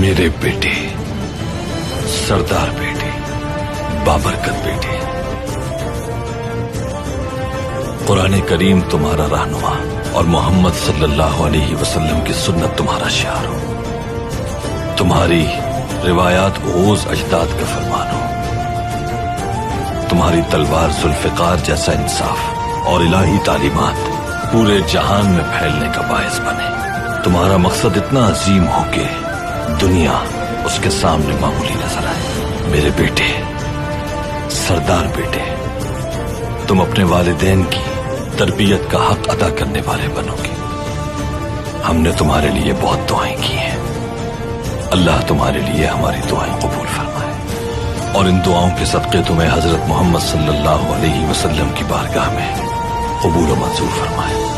मेरे बेटे, सरदार बेटे, बाबरकत बेटे, कुरान करीम तुम्हारा रहनुमा और मोहम्मद सल्लल्लाहु अलैहि वसल्लम की सुन्नत तुम्हारा शियार हो। तुम्हारी रिवायात ओज अजदाद का फरमान हो। तुम्हारी तलवार जुल्फिकार जैसा इंसाफ और इलाही तालीमात पूरे जहान में फैलने का बायस बने। तुम्हारा मकसद इतना अजीम हो कि दुनिया उसके सामने मामूली नजर आए। मेरे बेटे, सरदार बेटे, तुम अपने वालिदैन की तरबियत का हक अदा करने वाले बनोगे। हमने तुम्हारे लिए बहुत दुआएं की हैं। अल्लाह तुम्हारे लिए हमारी दुआएं कबूल फरमाए और इन दुआओं के सदक़े तुम्हें हजरत मोहम्मद सल्लल्लाहु अलैहि वसल्लम की बारगाह में कबूल और मंजूर फरमाए।